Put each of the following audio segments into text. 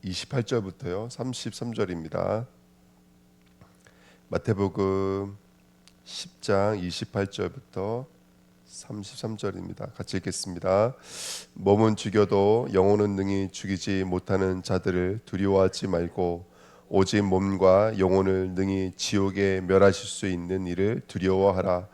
28절부터요 33절입니다. 마태복음 10장 28절부터 33절입니다. 같이 읽겠습니다. 몸은 죽여도 영혼은 능히 죽이지 못하는 자들을 두려워하지 말고 오직 몸과 영혼을 능히 지옥에 멸하실 수 있는 이를 두려워하라.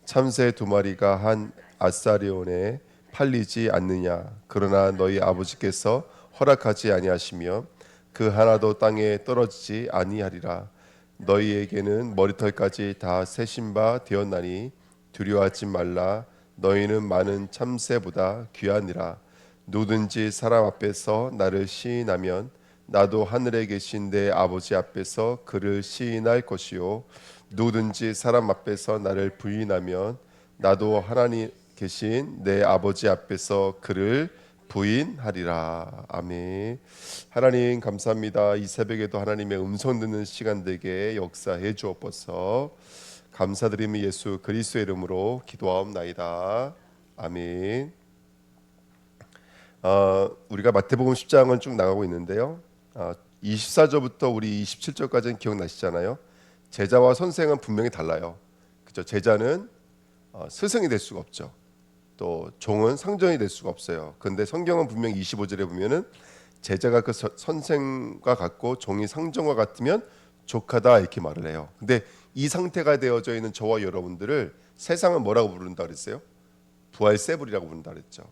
참새 2마리가 한 아사리온에 팔리지 않느냐. 그러나 너희 아버지께서 허락하지 아니하시며 그 하나도 땅에 떨어지지 아니하리라. 너희에게는 머리털까지 다 세신 바 되었나니 두려워하지 말라. 너희는 많은 참새보다 귀하니라. 누구든지 사람 앞에서 나를 시인하면 나도 하늘에 계신 내 아버지 앞에서 그를 시인할 것이요 누구든지 사람 앞에서 나를 부인하면 나도 하나님 계신 내 아버지 앞에서 그를 부인하리라. 아멘. 하나님 감사합니다. 이 새벽에도 하나님의 음성 듣는 시간 되게 역사해 주옵소서. 감사드리며 예수 그리스도의 이름으로 기도하옵나이다. 아멘. 우리가 마태복음 10장을 쭉 나가고 있는데요. 24절부터 우리 27절까지는 기억나시잖아요. 제자와 선생은 분명히 달라요. 그렇죠? 제자는 스승이 될 수가 없죠. 또 종은 상전이 될 수가 없어요. 그런데 성경은 분명히 25절에 보면은 제자가 그 선생과 같고 종이 상전과 같으면 족하다 이렇게 말을 해요. 근데 이 상태가 되어져 있는 저와 여러분들을 세상은 뭐라고 부른다 그랬어요? 부활세불이라고 부른다 그랬죠.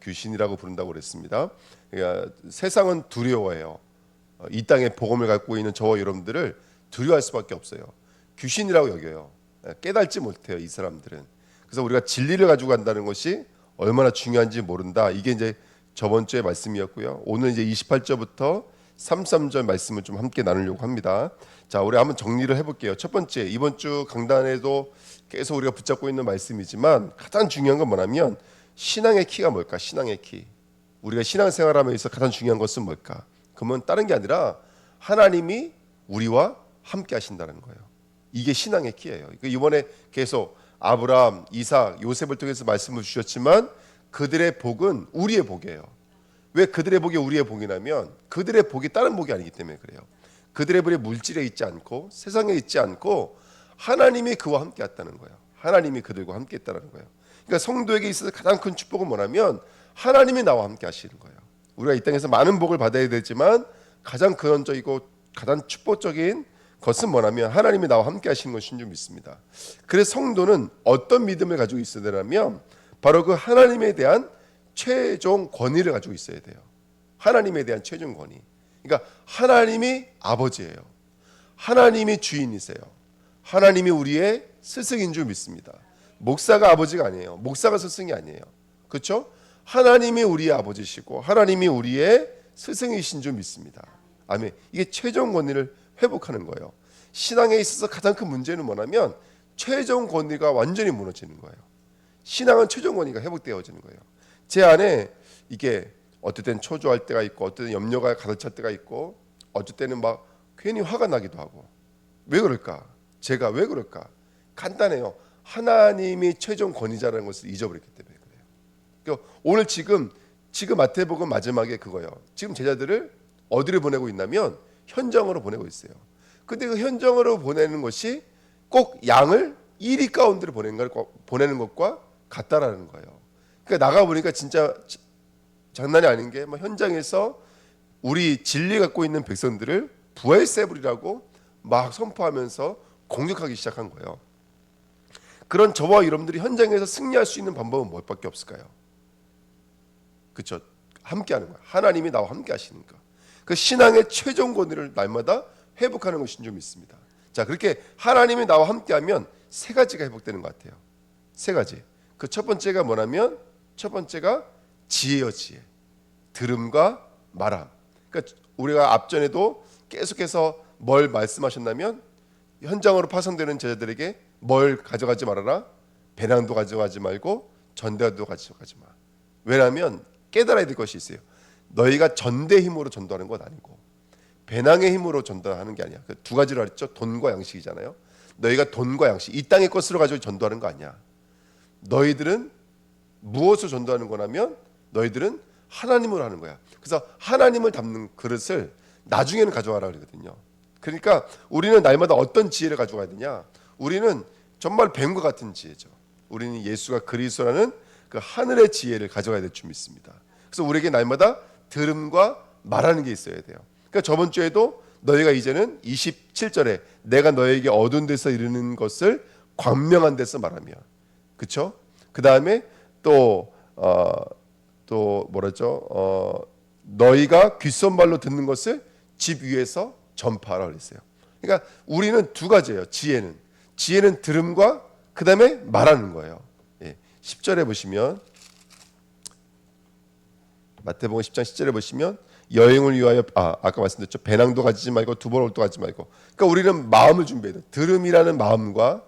귀신이라고 부른다고 그랬습니다. 그러니까 세상은 두려워해요. 이 땅에 복음을 갖고 있는 저와 여러분들을 두려워할 수밖에 없어요. 귀신이라고 여겨요. 깨닫지 못해요, 이 사람들은. 그래서 우리가 진리를 가지고 간다는 것이 얼마나 중요한지 모른다. 이게 이제 저번 주의 말씀이었고요. 오늘 이제 28절부터 33절 말씀을 좀 함께 나누려고 합니다. 자, 우리 한번 정리를 해볼게요. 첫 번째, 이번 주 강단에도 계속 우리가 붙잡고 있는 말씀이지만 가장 중요한 건 뭐냐면 신앙의 키가 뭘까? 신앙의 키. 우리가 신앙생활하면서 가장 중요한 것은 뭘까? 그러면 다른 게 아니라 하나님이 우리와 함께 하신다는 거예요. 이게 신앙의 키예요. 이번에 계속 아브라함, 이삭, 요셉을 통해서 말씀을 주셨지만 그들의 복은 우리의 복이에요. 왜 그들의 복이 우리의 복이냐면 그들의 복이 다른 복이 아니기 때문에 그래요. 그들의 복이 물질에 있지 않고 세상에 있지 않고 하나님이 그와 함께 했다는 거예요. 하나님이 그들과 함께 했다는 거예요. 그러니까 성도에게 있어서 가장 큰 축복은 뭐냐면 하나님이 나와 함께 하시는 거예요. 우리가 이 땅에서 많은 복을 받아야 되지만 가장 근원적이고 가장 축복적인 것은 뭐냐면 하나님이 나와 함께 하시는 것인 줄 믿습니다. 그래서 성도는 어떤 믿음을 가지고 있어야 되냐면 바로 그 하나님에 대한 최종 권위를 가지고 있어야 돼요. 하나님에 대한 최종 권위. 그러니까 하나님이 아버지예요. 하나님이 주인이세요. 하나님이 우리의 스승인 줄 믿습니다. 목사가 아버지가 아니에요. 목사가 스승이 아니에요. 그렇죠? 하나님이 우리의 아버지시고 하나님이 우리의 스승이신 줄 믿습니다. 아멘. 이게 최종 권위를 회복하는 거예요. 신앙에 있어서 가장 큰 문제는 뭐냐면 최종 권위가 완전히 무너지는 거예요. 신앙은 최종 권위가 회복되어지는 거예요. 제 안에 이게 어떨 땐 초조할 때가 있고 어떨 땐 염려가 가득 찰 때가 있고 어쩔 때는 막 괜히 화가 나기도 하고. 왜 그럴까? 제가 왜 그럴까? 간단해요. 하나님이 최종 권위자라는 것을 잊어버렸기 때문에 그래요. 그러니까 오늘 지금 마태복음 마지막에 그거예요. 지금 제자들을 어디를 보내고 있냐면 현장으로 보내고 있어요. 근데 그 현장으로 보내는 것이 꼭 양을 1위 가운데로 보내는 것과 같다라는 거예요. 그러니까 나가 보니까 진짜 장난이 아닌 게 현장에서 우리 진리 갖고 있는 백성들을 부활세불이라고 막 선포하면서 공격하기 시작한 거예요. 그런 저와 여러분들이 현장에서 승리할 수 있는 방법은 뭘밖에 없을까요? 그렇죠? 함께하는 거예요. 하나님이 나와 함께 하시는 거. 그 신앙의 최종 권위를 날마다 회복하는 것인 줄 믿습니다. 자, 그렇게 하나님이 나와 함께하면 세 가지가 회복되는 것 같아요. 세 가지. 그 첫 번째가 뭐냐면 첫 번째가 지혜요, 지혜. 들음과 말함. 그러니까 우리가 앞전에도 계속해서 뭘 말씀하셨냐면 현장으로 파송되는 제자들에게 뭘 가져가지 말아라. 배낭도 가져가지 말고 전대도 가져가지 마. 왜냐하면 깨달아야 될 것이 있어요. 너희가 전대 힘으로 전도하는 건 아니고 배낭의 힘으로 전도하는 게 아니야. 두 가지로 했죠. 돈과 양식이잖아요. 너희가 돈과 양식, 이 땅의 것으로 가지고 전도하는 거 아니야. 너희들은 무엇을 전도하는 거냐면 너희들은 하나님으로 하는 거야. 그래서 하나님을 담는 그릇을 나중에는 가져와라 그러거든요. 그러니까 우리는 날마다 어떤 지혜를 가져가야 되냐? 우리는 정말 뱀과 같은 지혜죠. 우리는 예수가 그리스도라는 그 하늘의 지혜를 가져가야 될 줄 믿습니다. 그래서 우리에게 날마다 들음과 말하는 게 있어야 돼요. 그러니까 저번 주에도 너희가 이제는 27절에 내가 너에게 어두운 데서 이르는 것을 광명한 데서 말하며, 그렇죠? 그 다음에 또 뭐라죠? 너희가 귓손말로 듣는 것을 집 위에서 전파하라 그랬어요. 그러니까 우리는 두 가지예요. 지혜는 들음과 그 다음에 말하는 거예요. 예, 10절에 보시면 마태복음 10장 10절에 보시면 여행을 위하여 아까 말씀드렸죠. 배낭도 가지지 말고 두벌옷도 가지지 말고. 그러니까 우리는 마음을 준비해야 돼요. 들음이라는 마음과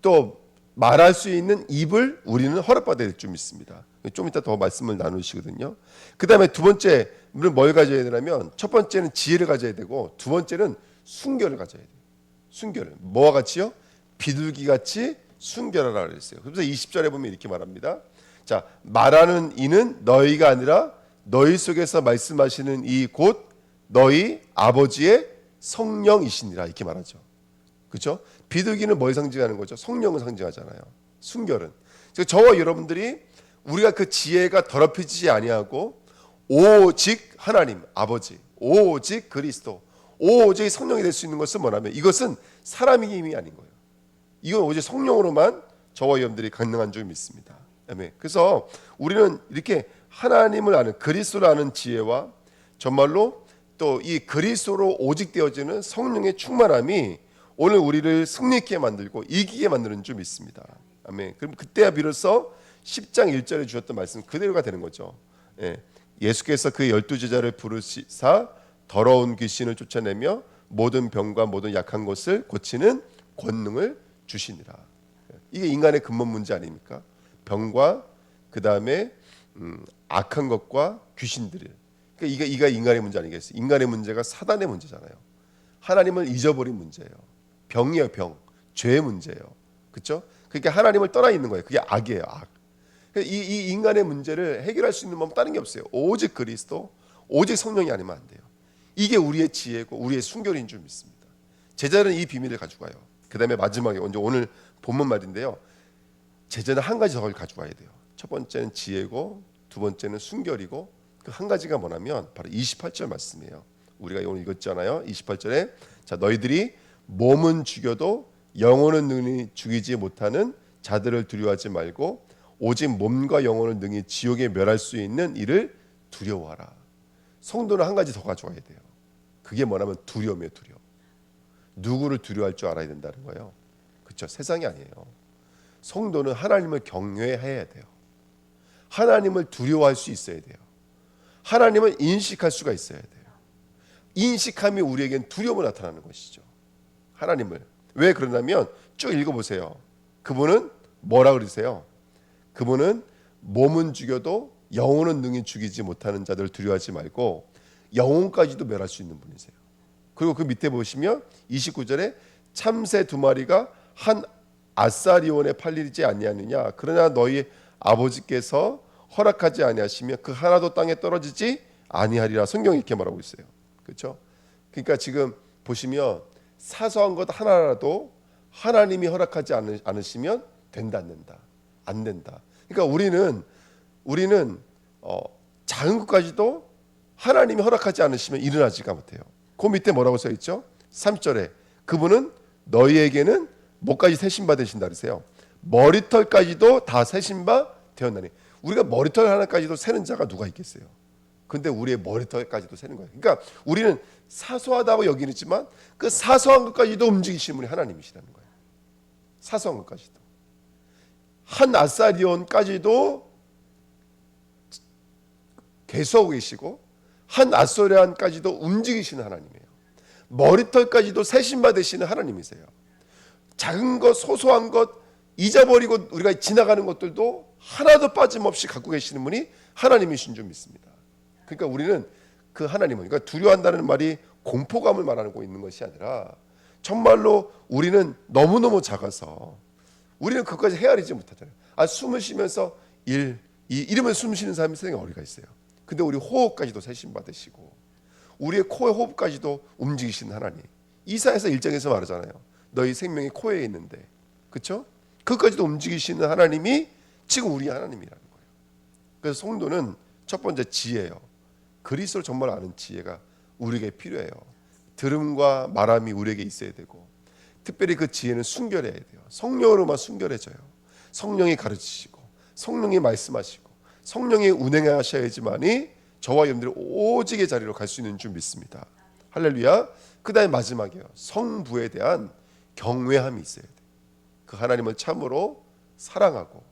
또 말할 수 있는 입을 우리는 허락받아야 될 줄 믿습니다. 좀 이따 더 말씀을 나누시거든요. 그 다음에 두 번째 우리는 뭘 가져야 되냐면 첫 번째는 지혜를 가져야 되고 두 번째는 순결을 가져야 돼요. 순결을 뭐와 같이요? 비둘기같이 순결하라 그랬어요. 그래서 20절에 보면 이렇게 말합니다. 자, 말하는 이는 너희가 아니라 너희 속에서 말씀하시는 이 곧 너희 아버지의 성령이시니라 이렇게 말하죠. 그렇죠? 비둘기는 뭘 상징하는 거죠? 성령을 상징하잖아요. 순결은. 저와 여러분들이 우리가 그 지혜가 더럽혀지지 아니하고 오직 하나님 아버지, 오직 그리스도, 오직 성령이 될 수 있는 것은 뭐냐면 이것은 사람의 힘이 아닌 거예요. 이건 오직 성령으로만 저와 여러분들이 가능한 줄 믿습니다. 아멘. 그래서 우리는 이렇게 하나님을 아는 그리스도를 아는 지혜와 정말로 또 이 그리스도로 오직 되어지는 성령의 충만함이 오늘 우리를 승리있게 만들고 이기게 만드는 줄 믿습니다. 아멘. 그럼 그때야 비로소 10장 1절에 주셨던 말씀 그대로가 되는 거죠. 예. 예수께서 그 12제자를 부르시사 더러운 귀신을 쫓아내며 모든 병과 모든 약한 것을 고치는 권능을 주시니라. 이게 인간의 근본 문제 아닙니까? 병과 그 다음에 악한 것과 귀신들을. 그러니까 이가 인간의 문제 아니겠어요? 인간의 문제가 사단의 문제잖아요. 하나님을 잊어버린 문제예요. 병이에요, 병. 죄의 문제예요. 그렇죠? 그러니까 하나님을 떠나 있는 거예요. 그게 악이에요, 악. 이 인간의 문제를 해결할 수 있는 법은 다른 게 없어요. 오직 그리스도, 오직 성령이 아니면 안 돼요. 이게 우리의 지혜고 우리의 순결인 줄 믿습니다. 제자는 이 비밀을 가져가요. 그 다음에 마지막에 오늘 본문 말인데요. 제자는 한 가지 더 가져가야 돼요. 첫 번째는 지혜고 두 번째는 순결이고 그 한 가지가 뭐냐면 바로 28절 말씀이에요. 우리가 오늘 읽었잖아요. 28절에 자 너희들이 몸은 죽여도 영혼은 능히 죽이지 못하는 자들을 두려워하지 말고 오직 몸과 영혼을 능히 지옥에 멸할 수 있는 이를 두려워하라. 성도는 한 가지 더 가져와야 돼요. 그게 뭐냐면 두려움이에요. 두려움. 누구를 두려워할 줄 알아야 된다는 거예요. 그렇죠? 세상이 아니에요. 성도는 하나님을 경외해야 돼요. 하나님을 두려워할 수 있어야 돼요. 하나님을 인식할 수가 있어야 돼요. 인식함이 우리에겐 두려움으로 나타나는 것이죠. 하나님을. 왜 그러냐면 쭉 읽어보세요. 그분은 뭐라 그러세요? 그분은 몸은 죽여도 영혼은 능히 죽이지 못하는 자들 두려워하지 말고 영혼까지도 멸할 수 있는 분이세요. 그리고 그 밑에 보시면 29절에 참새 두 마리가 한 아사리온에 팔리지 아니하느냐 그러나 너희 아버지께서 허락하지 아니하시며 그 하나도 땅에 떨어지지 아니하리라. 성경이 이렇게 말하고 있어요. 그렇죠? 그러니까 지금 보시면 사소한 것 하나라도 하나님이 허락하지 않으시면 된다 안 된다. 안 된다. 그러니까 우리는 작은 것까지도 하나님이 허락하지 않으시면 일어나지가 못해요. 그 밑에 뭐라고 써 있죠? 3절에 그분은 너희에게는 뭐까지 세신 바 되신다 그러세요. 머리털까지도 다 세신 바 되었나니. 우리가 머리털 하나까지도 세는 자가 누가 있겠어요? 근데 우리의 머리털까지도 세는 거예요. 그러니까 우리는 사소하다고 여기지만 그 사소한 것까지도 움직이시는 분이 하나님이시라는 거예요. 사소한 것까지도. 한 아사리온까지도 계수하고 계시고 한 아소리안까지도 움직이시는 하나님이에요. 머리털까지도 세신 바 되시는 하나님이세요. 작은 것, 소소한 것, 잊어버리고 우리가 지나가는 것들도 하나도 빠짐없이 갖고 계시는 분이 하나님이신 줄 믿습니다. 그러니까 우리는 그 하나님을, 그러니까 두려워한다는 말이 공포감을 말하고 있는 것이 아니라 정말로 우리는 너무너무 작아서 우리는 그것까지 헤아리지 못하잖아요. 숨을 쉬면서 이러면 숨 쉬는 사람이 세상에 어디가 있어요. 근데 우리 호흡까지도 세신 받으시고 우리의 코의 호흡까지도 움직이시는 하나님. 이사야서 1장에서 말하잖아요. 너희 생명이 코에 있는데, 그렇죠? 그까지도 움직이시는 하나님이 지금 우리 하나님이라는 거예요. 그래서 성도는 첫 번째 지혜예요. 그리스도를 정말 아는 지혜가 우리에게 필요해요. 들음과 말함이 우리에게 있어야 되고, 특별히 그 지혜는 순결해야 돼요. 성령으로만 순결해져요. 성령이 가르치시고, 성령이 말씀하시고, 성령이 운행하셔야지만이 저와 여러분들이 오직의 자리로 갈 수 있는 줄 믿습니다. 할렐루야. 그 다음에 마지막이에요. 성부에 대한 경외함이 있어야 돼요. 그 하나님을 참으로 사랑하고,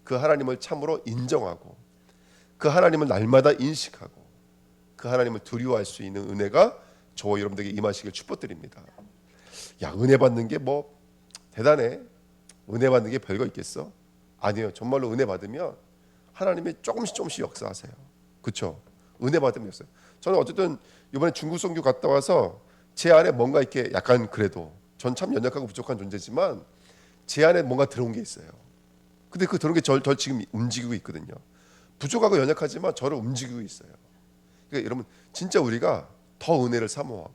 그 하나님을 참으로 인정하고, 그 하나님을 날마다 인식하고, 그 하나님을 두려워할 수 있는 은혜가 저와 여러분들에게 임하시길 축복드립니다. 야, 은혜 받는 게 뭐 대단해? 은혜 받는 게 별거 있겠어? 아니에요. 정말로 은혜 받으면 하나님이 조금씩 역사하세요. 그렇죠? 은혜 받으면 역사. 저는 어쨌든 이번에 중국 선교 갔다 와서 제 안에 뭔가 이렇게 약간, 그래도 전 참 연약하고 부족한 존재지만 제 안에 뭔가 들어온 게 있어요. 근데 그 들어온 게 저 지금 움직이고 있거든요. 부족하고 연약하지만 저를 움직이고 있어요. 그러니까 여러분, 진짜 우리가 더 은혜를 사모하고,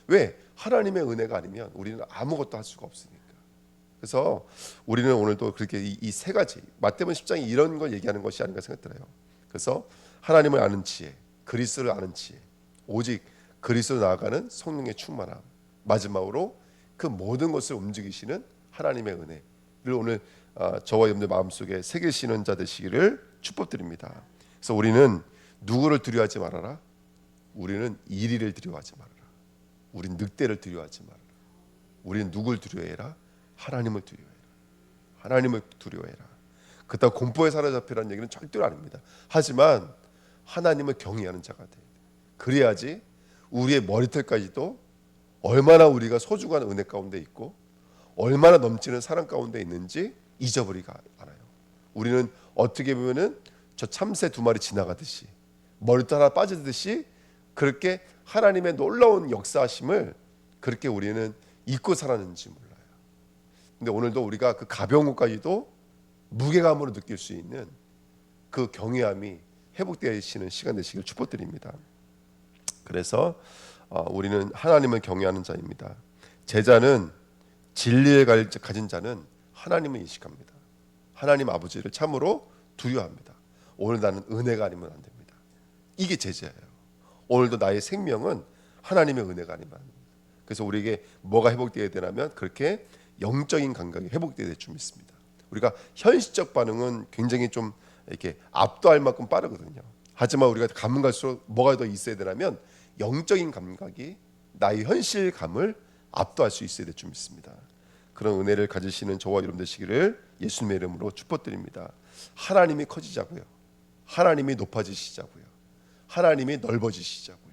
왜? 하나님의 은혜가 아니면 우리는 아무것도 할 수가 없으니까. 그래서 우리는 오늘도 그렇게 이 세 가지, 마태복음 10장이 이런 걸 얘기하는 것이 아닌가 생각들어요. 그래서 하나님을 아는 지혜, 그리스도를 아는 지혜, 오직 그리스도로 나아가는 성령의 충만함, 마지막으로 그 모든 것을 움직이시는 하나님의 은혜를 오늘 저와 여러분들 마음속에 새기시는 자 되시기를 축복드립니다. 그래서 우리는 누구를 두려워하지 말아라. 우리는 이리를 두려워하지 말아라. 우린 늑대를 두려워하지 말아라. 우리는 누굴 두려워해라? 하나님을 두려워해라. 하나님을 두려워해라. 그렇다고 공포에 사로잡히라는 얘기는 절대로 아닙니다. 하지만 하나님을 경외하는 자가 돼야 돼. 그래야지 우리의 머리털까지도 얼마나 우리가 소중한 은혜 가운데 있고 얼마나 넘치는 사랑 가운데 있는지 잊어버리가 않아요. 우리는 어떻게 보면은 저 참새 두 마리 지나가듯이, 머리털 하나 빠지듯이 그렇게 하나님의 놀라운 역사하심을 그렇게 우리는 잊고 살았는지 몰라요. 근데 오늘도 우리가 그 가벼운 것까지도 무게감으로 느낄 수 있는 그 경외함이 회복되시는 시간 되시길 축복드립니다. 그래서 우리는 하나님을 경외하는 자입니다. 제자는 진리를 가진 자는 하나님을 인식합니다. 하나님 아버지를 참으로 두려워합니다. 오늘 나는 은혜가 아니면 안 됩니다. 이게 제자예요. 오늘도 나의 생명은 하나님의 은혜가 아니면 안 됩니다. 그래서 우리에게 뭐가 회복되어야 되냐면 그렇게 영적인 감각이 회복되어야 될 줄 믿습니다. 우리가 현실적 반응은 굉장히 좀 이렇게 압도할 만큼 빠르거든요. 하지만 우리가 가면 갈수록 뭐가 더 있어야 되냐면 영적인 감각이 나의 현실감을 압도할 수 있어야 될 줄 믿습니다. 그런 은혜를 가지시는 저와 여러분 되시기를 예수님의 이름으로 축복드립니다. 하나님이 커지자고요. 하나님이 높아지시자고요. 하나님이 넓어지시자고요.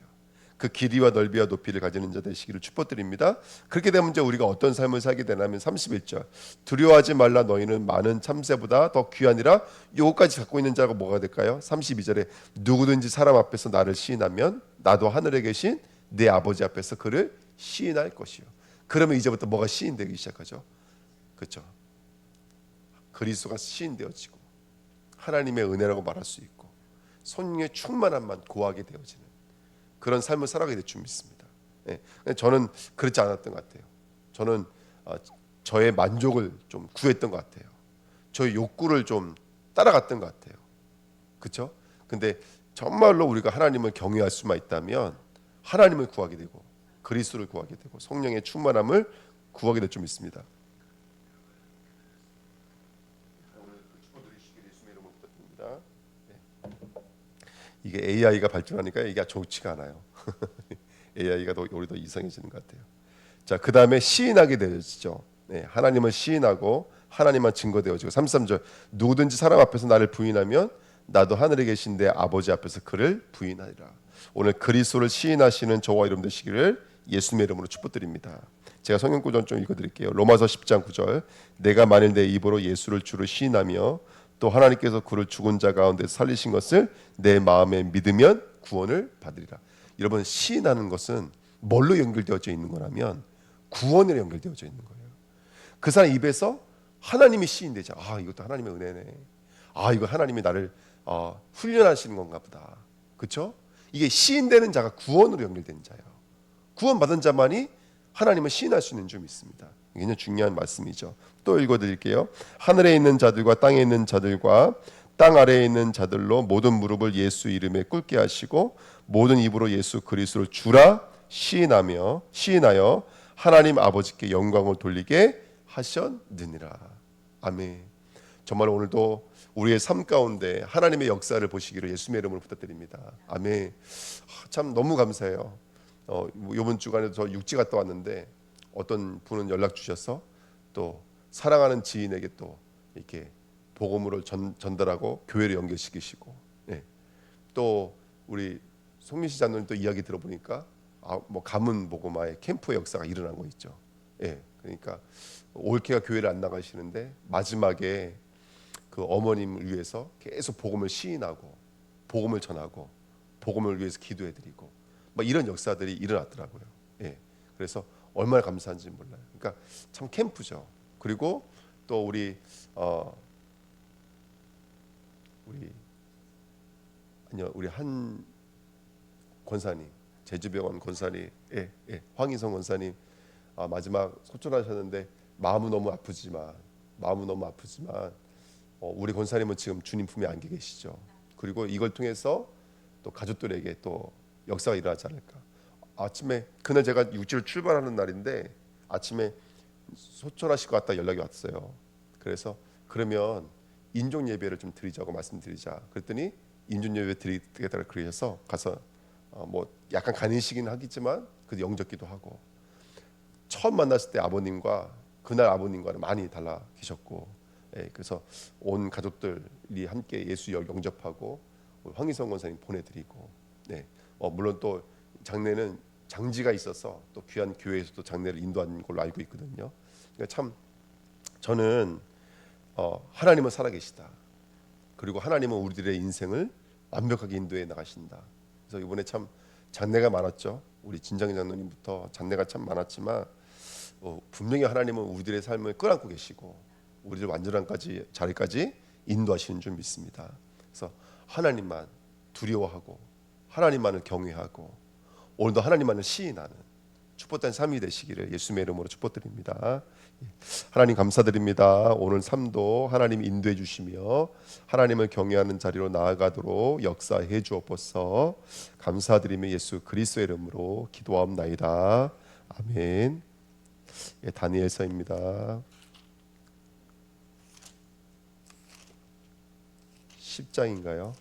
그 길이와 넓이와 높이를 가지는 자 되시기를 축복드립니다. 그렇게 되면 이제 우리가 어떤 삶을 살게 되냐면 31절 두려워하지 말라 너희는 많은 참새보다 더 귀하니라. 요거까지 갖고 있는 자가 뭐가 될까요? 32절에 누구든지 사람 앞에서 나를 시인하면 나도 하늘에 계신 내 아버지 앞에서 그를 시인할 것이요. 그러면 이제부터 뭐가 시인되기 시작하죠? 그렇죠? 그리스도가 시인되어지고 하나님의 은혜라고 말할 수 있고 성령의 충만함만 고하게 되어지는 그런 삶을 살아가게 될 줄 믿습니다. 예. 저는 그렇지 않았던 것 같아요. 저는 저의 만족을 좀 구했던 것 같아요. 저의 욕구를 좀 따라갔던 것 같아요. 그렇죠? 근데 정말로 우리가 하나님을 경외할 수만 있다면 하나님을 구하게 되고 그리스도를 구하게 되고 성령의 충만함을 구하게 될 줄 믿습니다. 이게 AI가 발전하니까 이게 좋지가 않아요. AI가 오히려 더 이상해지는 것 같아요. 자, 그 다음에 시인하게 되어지죠. 네, 하나님을 시인하고 하나님만 증거되어지고 33절 누구든지 사람 앞에서 나를 부인하면 나도 하늘에 계신 내 아버지 앞에서 그를 부인하리라. 오늘 그리스도를 시인하시는 저와 여러분 되시기를 예수님의 이름으로 축복드립니다. 제가 성경 구절 좀 읽어드릴게요. 로마서 10장 9절 내가 만일 내 입으로 예수를 주로 시인하며 또 하나님께서 그를 죽은 자 가운데서 살리신 것을 내 마음에 믿으면 구원을 받으리라. 여러분 시인하는 것은 뭘로 연결되어져 있는 거냐면 구원으로 연결되어져 있는 거예요. 그 사람 입에서 하나님이 시인되죠. 아 이것도 하나님의 은혜네. 아 이거 하나님이 나를 훈련하시는 건가 보다. 그렇죠? 이게 시인되는 자가 구원으로 연결된 자예요. 구원받은 자만이 하나님을 시인할 수 있는 줄 믿습니다. 굉장히 중요한 말씀이죠. 또 읽어드릴게요. 하늘에 있는 자들과 땅에 있는 자들과 땅 아래에 있는 자들로 모든 무릎을 예수 이름에 꿇게 하시고 모든 입으로 예수 그리스도를 주라 시인하여 하나님 아버지께 영광을 돌리게 하셨느니라. 아멘. 정말 오늘도 우리의 삶 가운데 하나님의 역사를 보시기를 예수님의 이름으로 부탁드립니다. 아멘. 참 너무 감사해요. 이번 주간에도 저 육지 갔다 왔는데 어떤 분은 연락 주셔서 또 사랑하는 지인에게 또 이렇게 복음을 전달하고 교회를 연결시키시고, 예. 또 우리 송민씨 장로님 또 이야기 들어보니까 뭐 가문 복음화의 캠프 역사가 일어난 거 있죠. 예. 그러니까 올케가 교회를 안 나가시는데 마지막에 그 어머님을 위해서 계속 복음을 시인하고 복음을 전하고 복음을 위해서 기도해드리고 막 이런 역사들이 일어났더라고요. 예. 그래서 얼마나 감사한지 몰라요. 그러니까 참 캠프죠. 그리고 또 우리 한 권사님, 제주병원 권사님, 황희성 권사님 마지막 소천하셨는데 마음은 너무 아프지만 우리 권사님은 지금 주님 품에 안겨 계시죠. 그리고 이걸 통해서 또 가족들에게 또 역사가 일어나지 않을까. 아침에 그날 제가 육지를 출발하는 날인데 아침에 소천하실 것 같다 연락이 왔어요. 그래서 그러면 인종 예배를 좀 드리자고 말씀드리자. 그랬더니 인종 예배 드리겠다고 그러셔서 가서 뭐 약간 간이시긴 하겠지만 그 영접기도 하고 처음 만났을 때 그날 아버님과는 많이 달라 계셨고, 예, 그래서 온 가족들이 함께 예수 영접하고 황희성 권사님 보내드리고, 네, 물론 또 장례는 장지가 있어서 또 귀한 교회에서도 장례를 인도한 걸로 알고 있거든요. 그러니까 참 저는 하나님은 살아계시다. 그리고 하나님은 우리들의 인생을 완벽하게 인도해 나가신다. 그래서 이번에 참 장례가 많았죠. 우리 진정희 장로님부터 장례가 참 많았지만 분명히 하나님은 우리들의 삶을 끌어안고 계시고 우리들 완전한 자리까지 인도하시는 줄 믿습니다. 그래서 하나님만 두려워하고 하나님만을 경외하고 오늘도 하나님만을 시인하는 축복된 삶이 되시기를 예수님의 이름으로 축복드립니다. 하나님 감사드립니다. 오늘 삶도 하나님 인도해 주시며 하나님을 경외하는 자리로 나아가도록 역사해 주옵소서. 감사드리며 예수 그리스도의 이름으로 기도하옵나이다. 아멘. 다니엘서입니다. 10장인가요?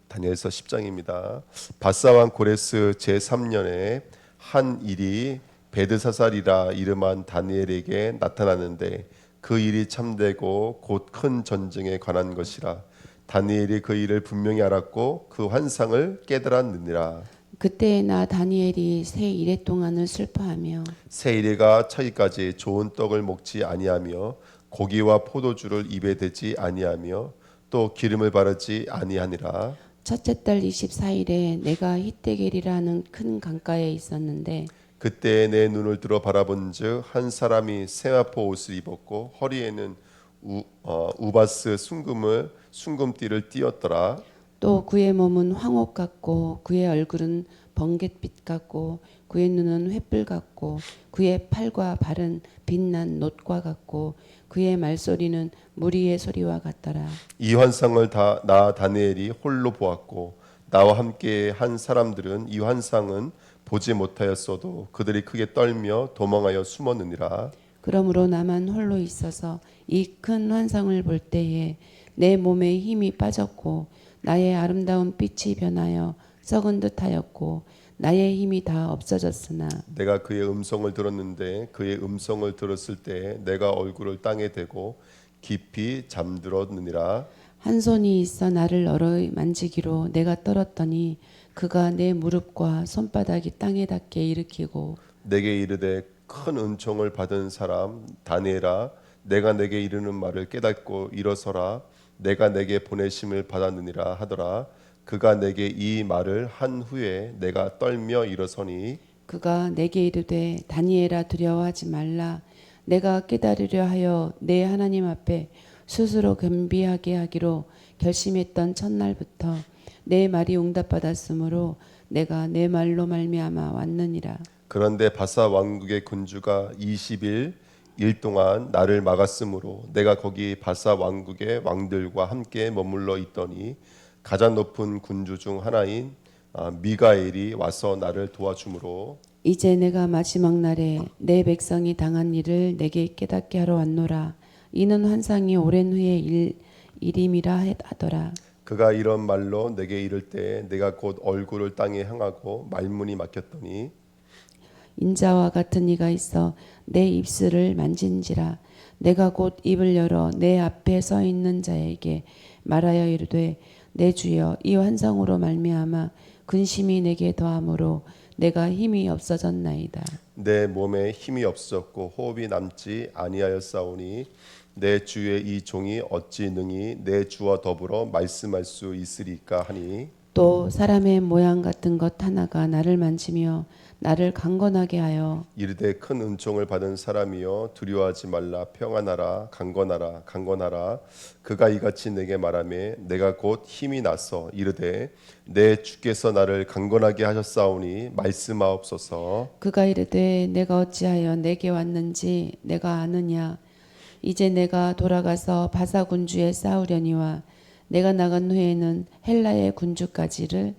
다니엘서 10장입니다. 바사왕 고레스 제3년에 한 일이 베드사살이라 이름한 다니엘에게 나타났는데 그 일이 참되고 곧 큰 전쟁에 관한 것이라. 다니엘이 그 일을 분명히 알았고 그 환상을 깨달았느니라. 그때 나 다니엘이 새 이래 동안을 슬퍼하며 새 이래가 차기까지 좋은 떡을 먹지 아니하며 고기와 포도주를 입에 대지 아니하며 또 기름을 바르지 아니하니라. 첫째 달 24일에 내가 히데겔이라는 큰 강가에 있었는데 그때 내 눈을 들어 바라본즉 한 사람이 세마포 옷을 입었고 허리에는 우바스 순금띠를 띠었더라. 또 그의 몸은 황옥 같고 그의 얼굴은 번갯빛 같고 그의 눈은 횃불 같고 그의 팔과 발은 빛난 놋과 같고 그의 말소리는 무리의 소리와 같더라. 이 환상을 나 다니엘이 홀로 보았고 나와 함께 한 사람들은 이 환상은 보지 못하였어도 그들이 크게 떨며 도망하여 숨었느니라. 그러므로 나만 홀로 있어서 이 큰 환상을 볼 때에 내 몸에 힘이 빠졌고 나의 아름다운 빛이 변하여 썩은 듯하였고 나의 힘이 다 없어졌으나 내가 그의 음성을 들었는데 그의 음성을 들었을 때 내가 얼굴을 땅에 대고 깊이 잠들었느니라. 한 손이 있어 나를 얼어이 만지기로 내가 떨었더니 그가 내 무릎과 손바닥이 땅에 닿게 일으키고 내게 이르되 큰 은총을 받은 사람 다니엘아 내가 내게 이르는 말을 깨닫고 일어서라. 내가 내게 보내심을 받았느니라 하더라. 그가 내게 이 말을 한 후에 내가 떨며 일어서니 그가 내게 이르되 다니엘아 두려워하지 말라. 내가 깨달으려 하여 내 하나님 앞에 스스로 겸비하게 하기로 결심했던 첫날부터 내 말이 응답받았으므로 내가 내 말로 말미암아 왔느니라. 그런데 바사 왕국의 군주가 20일 일 동안 나를 막았으므로 내가 거기 바사 왕국의 왕들과 함께 머물러 있더니 가장 높은 군주 중 하나인 미가엘이 와서 나를 도와주므로 이제 내가 마지막 날에 내 백성이 당한 일을 내게 깨닫게 하러 왔노라. 이는 환상이 오랜 후의 일임이라 하더라. 그가 이런 말로 내게 이를 때 내가 곧 얼굴을 땅에 향하고 말문이 막혔더니 인자와 같은 이가 있어 내 입술을 만진지라. 내가 곧 입을 열어 내 앞에 서 있는 자에게 말하여 이르되 내 주여 이 환상으로 말미암아 근심이 내게 더함으로 내가 힘이 없어졌나이다. 내 몸에 힘이 없었고 호흡이 남지 아니하였사오니 내 주의 이 종이 어찌 능히 내 주와 더불어 말씀할 수 있으리까 하니 또 사람의 모양 같은 것 하나가 나를 만지며 나를 강건하게 하여 이르되 큰 은총을 받은 사람이여 두려워하지 말라 평안하라 강건하라 그가 이같이 내게 말하매 내가 곧 힘이 나서 이르되 내 주께서 나를 강건하게 하셨사오니 말씀하옵소서. 그가 이르되 내가 어찌하여 내게 왔는지 내가 아느냐. 이제 내가 돌아가서 바사 군주에 싸우려니와 내가 나간 후에는 헬라의 군주까지를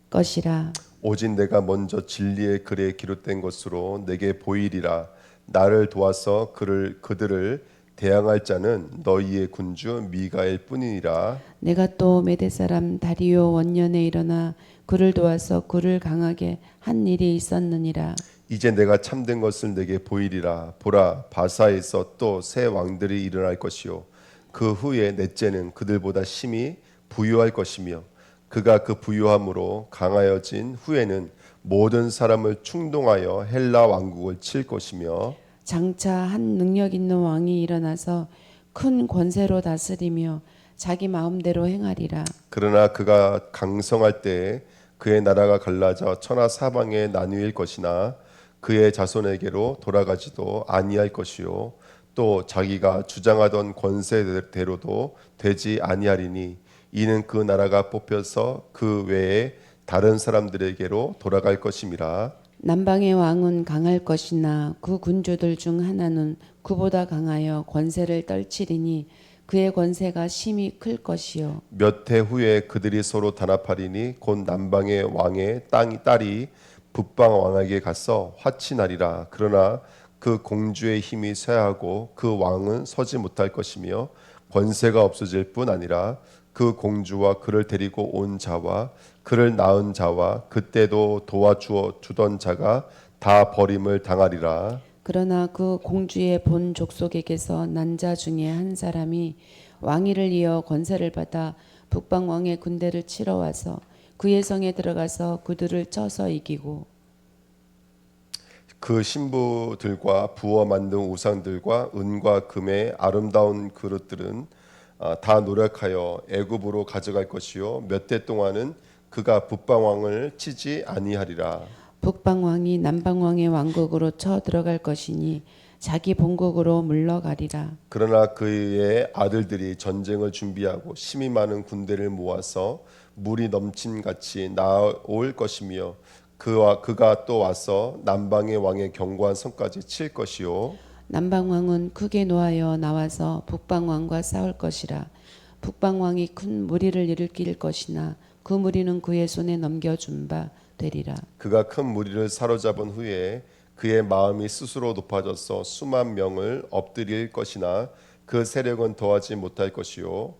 것이라. 오직 내가 먼저 진리의 글에 기록된 것으로 내게 보이리라. 나를 도와서 그들을 대항할 자는 너희의 군주 미가엘 뿐이니라. 내가 또 메대 사람 다리오 원년에 일어나 그를 도와서 그를 강하게 한 일이 있었느니라. 이제 내가 참된 것을 내게 보이리라. 보라, 바사에서 또 새 왕들이 일어날 것이요 그 후에 넷째는 그들보다 심히 부유할 것이며 그가 그 부유함으로 강하여진 후에는 모든 사람을 충동하여 헬라 왕국을 칠 것이며 장차 한 능력 있는 왕이 일어나서 큰 권세로 다스리며 자기 마음대로 행하리라. 그러나 그가 강성할 때에 그의 나라가 갈라져 천하 사방에 나뉘일 것이나 그의 자손에게로 돌아가지도 아니할 것이요 또 자기가 주장하던 권세대로도 되지 아니하리니 이는 그 나라가 뽑혀서 그 외에 다른 사람들에게로 돌아갈 것임이라. 남방의 왕은 강할 것이나 그 군주들 중 하나는 그보다 강하여 권세를 떨치리니 그의 권세가 심히 클 것이요 몇 해 후에 그들이 서로 단합하리니 곧 남방의 왕의 딸이 북방 왕에게 가서 화친하리라. 그러나 그 공주의 힘이 쇠하고 그 왕은 서지 못할 것이며 권세가 없어질 뿐 아니라 그 공주와 그를 데리고 온 자와 그를 낳은 자와 그때도 도와주던 자가 다 버림을 당하리라. 그러나 그 공주의 본 족속에게서 난 자 중에 한 사람이 왕위를 이어 권세를 받아 북방 왕의 군대를 치러 와서 그의 성에 들어가서 그들을 쳐서 이기고 그 신부들과 부어 만든 우상들과 은과 금의 아름다운 그릇들은 다 노력하여 애굽으로 가져갈 것이요 몇 대 동안은 그가 북방 왕을 치지 아니하리라. 북방 왕이 남방 왕의 왕국으로 쳐 들어갈 것이니 자기 본국으로 물러가리라. 그러나 그의 아들들이 전쟁을 준비하고 힘이 많은 군대를 모아서 물이 넘친 같이 나올 것이며 그가 또 와서 남방의 왕의 견고한 성까지 칠 것이요 남방 왕은 크게 노하여 나와서 북방 왕과 싸울 것이라. 북방 왕이 큰 무리를 일으킬 것이나 그 무리는 그의 손에 넘겨준 바 되리라. 그가 큰 무리를 사로잡은 후에 그의 마음이 스스로 높아져서 수만 명을 엎드릴 것이나 그 세력은 더하지 못할 것이요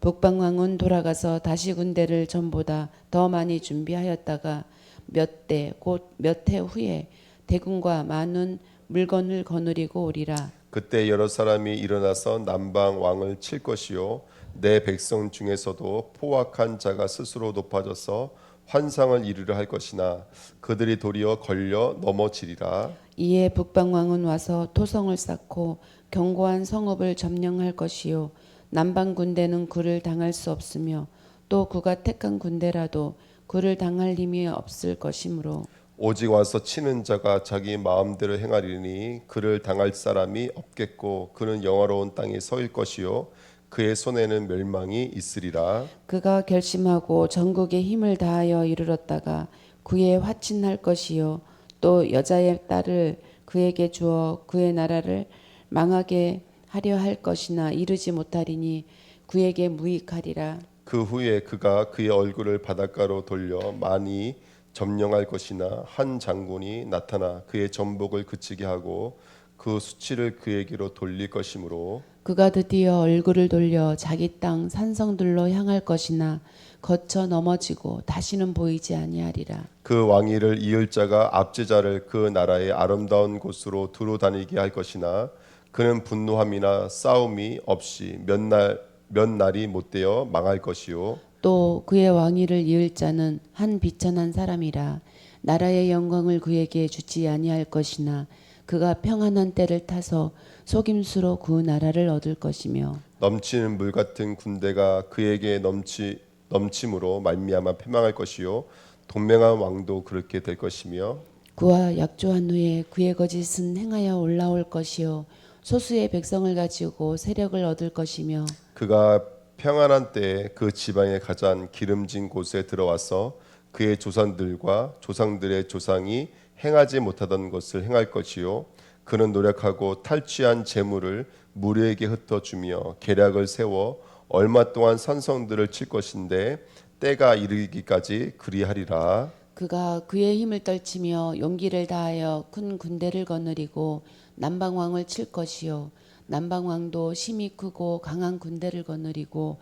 북방 왕은 돌아가서 다시 군대를 전보다 더 많이 준비하였다가 몇 대 곧 몇 해 후에 대군과 많은 물건을 거느리고 오리라. 그때 여러 사람이 일어나서 남방 왕을 칠 것이요 내 백성 중에서도 포악한 자가 스스로 높아져서 환상을 이루려 할 것이나 그들이 도리어 걸려 넘어지리라. 이에 북방 왕은 와서 토성을 쌓고 견고한 성읍을 점령할 것이요 남방 군대는 그를 당할 수 없으며 또 그가 택한 군대라도 그를 당할 힘이 없을 것이므로 오직 와서 치는 자가 자기 마음대로 행하리니 그를 당할 사람이 없겠고 그는 영화로운 땅에 서일 것이요 그의 손에는 멸망이 있으리라. 그가 결심하고 전국에 힘을 다하여 이르렀다가 그의 화친할 것이요 또 여자의 딸을 그에게 주어 그의 나라를 망하게 하려 할 것이나 이르지 못하리니 그에게 무익하리라. 그 후에 그가 그의 얼굴을 바닷가로 돌려 많이 점령할 것이나 한 장군이 나타나 그의 전복을 그치게 하고 그 수치를 그에게로 돌릴 것이므로 그가 드디어 얼굴을 돌려 자기 땅 산성들로 향할 것이나 거쳐 넘어지고 다시는 보이지 아니하리라. 그 왕위를 이을 자가 압제자를 그 나라의 아름다운 곳으로 두루 다니게 할 것이나 그는 분노함이나 싸움이 없이 몇 날이 못되어 망할 것이요 또 그의 왕위를 이을 자는 한 비천한 사람이라 나라의 영광을 그에게 주지 아니할 것이나 그가 평안한 때를 타서 속임수로 그 나라를 얻을 것이며 넘치는 물 같은 군대가 그에게 넘침으로 말미암아 패망할 것이요 동맹한 왕도 그렇게 될 것이며 그와 약조한 후에 그의 거짓은 행하여 올라올 것이요 소수의 백성을 가지고 세력을 얻을 것이며 그가 평안한 때에 그 지방의 가장 기름진 곳에 들어와서 그의 조상들과 조상들의 조상이 행하지 못하던 것을 행할 것이요 그는 노력하고 탈취한 재물을 무리에게 흩어주며 계략을 세워 얼마 동안 산성들을 칠 것인데 때가 이르기까지 그리하리라. 그가 그의 힘을 떨치며 용기를 다하여 큰 군대를 거느리고 남방왕을 칠 것이요 남방왕도 힘이 크고 강한 군대를 거느리고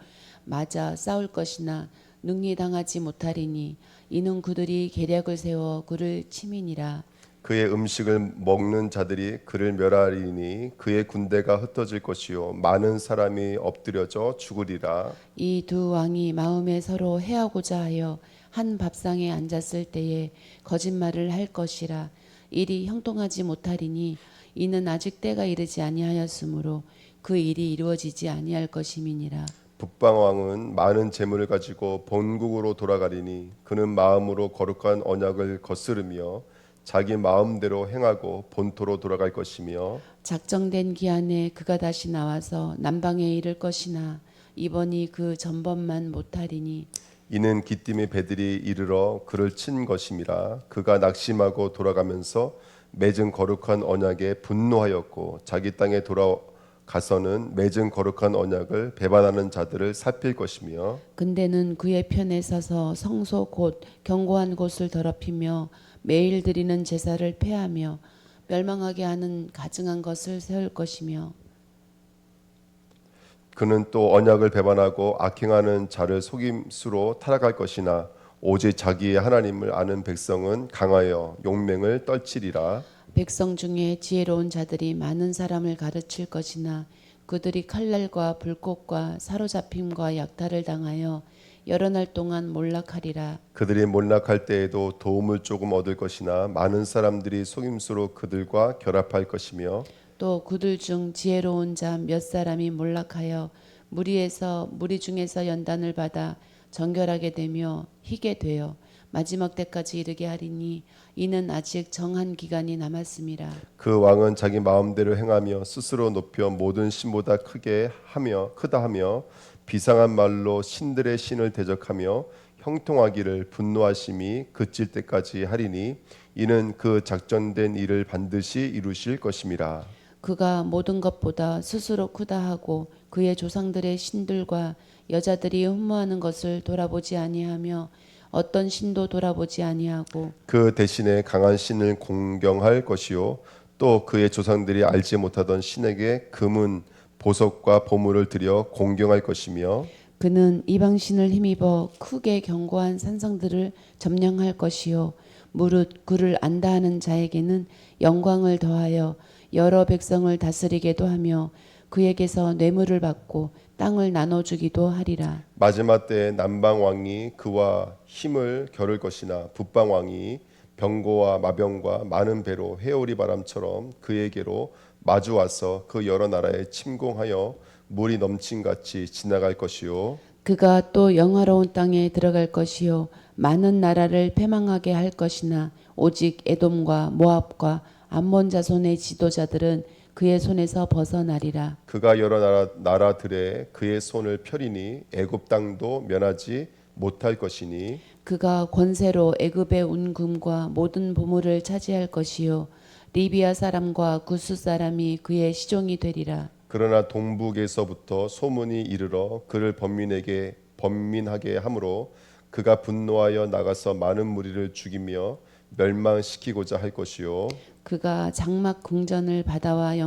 맞아 싸울 것이나 능히 당하지 못하리니 이는 그들이 계략을 세워 그를 치민이라. 그의 음식을 먹는 자들이 그를 멸하리니 그의 군대가 흩어질 것이요 많은 사람이 엎드려져 죽으리라. 이 두 왕이 마음에 서로 해하고자 하여 한 밥상에 앉았을 때에 거짓말을 할 것이라. 일이 형통하지 못하리니 이는 아직 때가 이르지 아니하였으므로 그 일이 이루어지지 아니할 것임이니라. 북방 왕은 많은 재물을 가지고 본국으로 돌아가리니 그는 마음으로 거룩한 언약을 거스르며 자기 마음대로 행하고 본토로 돌아갈 것이며 작정된 기한에 그가 다시 나와서 남방에 이를 것이나 이번이 그 전번만 못하리니 이는 기띔의 배들이 이르러 그를 친 것임이라. 그가 낙심하고 돌아가면서 맺은 거룩한 언약에 분노하였고 자기 땅에 돌아가서는 맺은 거룩한 언약을 배반하는 자들을 살필 것이며 근대는 그의 편에 서서 성소 곧 견고한 곳을 더럽히며 매일 드리는 제사를 폐하며 멸망하게 하는 가증한 것을 세울 것이며 그는 또 언약을 배반하고 악행하는 자를 속임수로 타락할 것이나 오직 자기의 하나님을 아는 백성은 강하여 용맹을 떨치리라. 백성 중에 지혜로운 자들이 많은 사람을 가르칠 것이나 그들이 칼날과 불꽃과 사로잡힘과 약탈을 당하여 여러 날 동안 몰락하리라. 그들이 몰락할 때에도 도움을 조금 얻을 것이나 많은 사람들이 속임수로 그들과 결합할 것이며 또 그들 중 지혜로운 자 몇 사람이 몰락하여 무리 중에서 연단을 받아 정결하게 되며 희게 되어 마지막 때까지 이르게 하리니 이는 아직 정한 기간이 남았음이라. 그 왕은 자기 마음대로 행하며 스스로 높여 모든 신보다 크다 하며 비상한 말로 신들의 신을 대적하며 형통하기를 분노하심이 그칠 때까지 하리니 이는 그 작전된 일을 반드시 이루실 것임이라. 그가 모든 것보다 스스로 크다 하고 그의 조상들의 신들과 여자들이 흠모하는 것을 돌아보지 아니하며 어떤 신도 돌아보지 아니하고 그 대신에 강한 신을 공경할 것이요 또 그의 조상들이 알지 못하던 신에게 금은 보석과 보물을 들여 공경할 것이며 그는 이방 신을 힘입어 크게 견고한 산성들을 점령할 것이요 무릇 그를 안다 하는 자에게는 영광을 더하여 여러 백성을 다스리게도 하며 그에게서 뇌물을 받고 땅을 나눠주기도 하리라. 마지막 때에 남방 왕이 그와 힘을 겨룰 것이나 북방 왕이 병고와 마병과 많은 배로 해오리 바람처럼 그에게로 마주 와서 그 여러 나라에 침공하여 물이 넘친 같이 지나갈 것이요 그가 또 영화로운 땅에 들어갈 것이요 많은 나라를 패망하게 할 것이나 오직 에돔과 모압과 암몬 자손의 지도자들은 그의 손에서 벗어나리라. 그가 여러 나라들의 그의 손을 펴리니 애굽 땅도 면하지 못할 것이니 그가 권세로 애굽의 운금과 모든 보물을 차지할 것이요 리비아 사람과 구스 사람이 그의 시종이 되리라. 그러나 동북에서부터 소문이 이르러 그를 번민하게 하므로 그가 분노하여 나가서 많은 무리를 죽이며 멸망시키고자 할 것이요 그가 장막 궁전을 바다와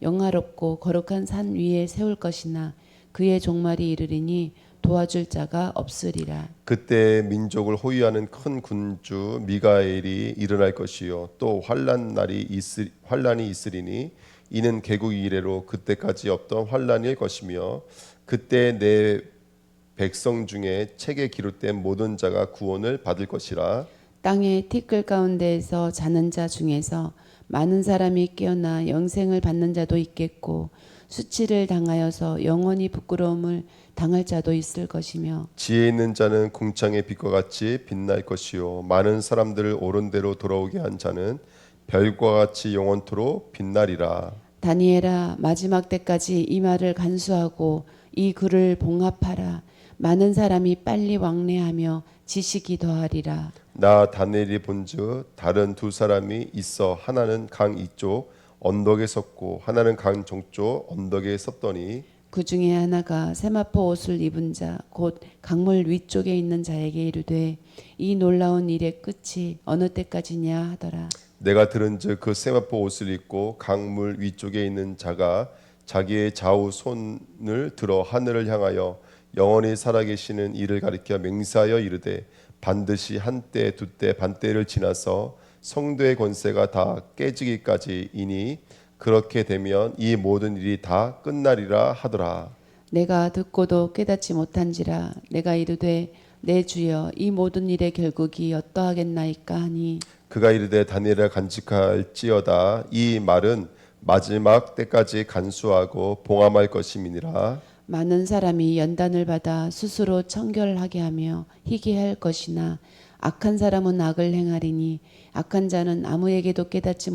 영화롭고 거룩한 산 위에 세울 것이나 그의 종말이 이르리니 도와줄 자가 없으리라. 그때 민족을 호위하는 큰 군주 미가엘이 일어날 것이요 또 환란이 있으리니 이는 개국 이래로 그때까지 없던 환란일 것이며 그때 내 백성 중에 책에 기록된 모든 자가 구원을 받을 것이라. 땅의 티끌 가운데에서 자는 자 중에서 많은 사람이 깨어나 영생을 받는 자도 있겠고 수치를 당하여서 영원히 부끄러움을 당할 자도 있을 것이며 지혜 있는 자는 궁창의 빛과 같이 빛날 것이요 많은 사람들을 옳은 대로 돌아오게 한 자는 별과 같이 영원토록 빛나리라. 다니엘아 마지막 때까지 이 말을 간수하고 이 글을 봉합하라. 많은 사람이 빨리 왕래하며 지식이 더하리라. 나 다니엘이 본즉 다른 두 사람이 있어 하나는 강 이쪽 언덕에 섰고 하나는 강 정쪽 언덕에 섰더니 그 중에 하나가 세마포 옷을 입은 자 곧 강물 위쪽에 있는 자에게 이르되 이 놀라운 일의 끝이 어느 때까지냐 하더라. 내가 들은즉 그 세마포 옷을 입고 강물 위쪽에 있는 자가 자기의 좌우 손을 들어 하늘을 향하여 영원히 살아계시는 이를 가리켜 맹세하여 이르되 반드시 한때 두때 반때를 지나서 성도의 권세가 다 깨지기까지이니 그렇게 되면 이 모든 일이 다 끝나리라 하더라. 내가 듣고도 깨닫지 못한지라. 내가 이르되 내 주여 이 모든 일의 결국이 어떠하겠나이까 하니 그가 이르되 다니엘아 간직할지어다 이 말은 마지막 때까지 간수하고 봉함할 것임이니라. 많은 사람이 연단을 받아 스스로 청결하게 하며 희귀할 것이나 악한 사람은 악을 행하리니 악한 자는 아무것도 깨닫지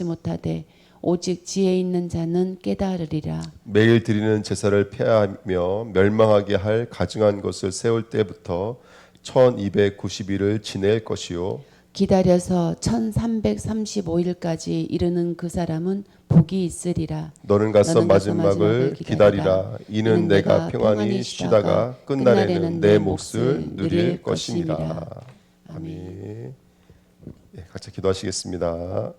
못하되 오직 지혜 있는 자는 깨달으리라. 매일 드리는 제사를 폐하며 멸망하게 할 가증한 것을 세울 때부터 1290일을 지낼 것이요 기다려서 1335일까지 이르는 그 사람은 복이 있으리라. 너는 가서 마지막을 기다리라. 이는 내가 평안히 쉬다가 끝날에는 내 몫을 누릴 것임이라. 아멘. 같이 기도하시겠습니다.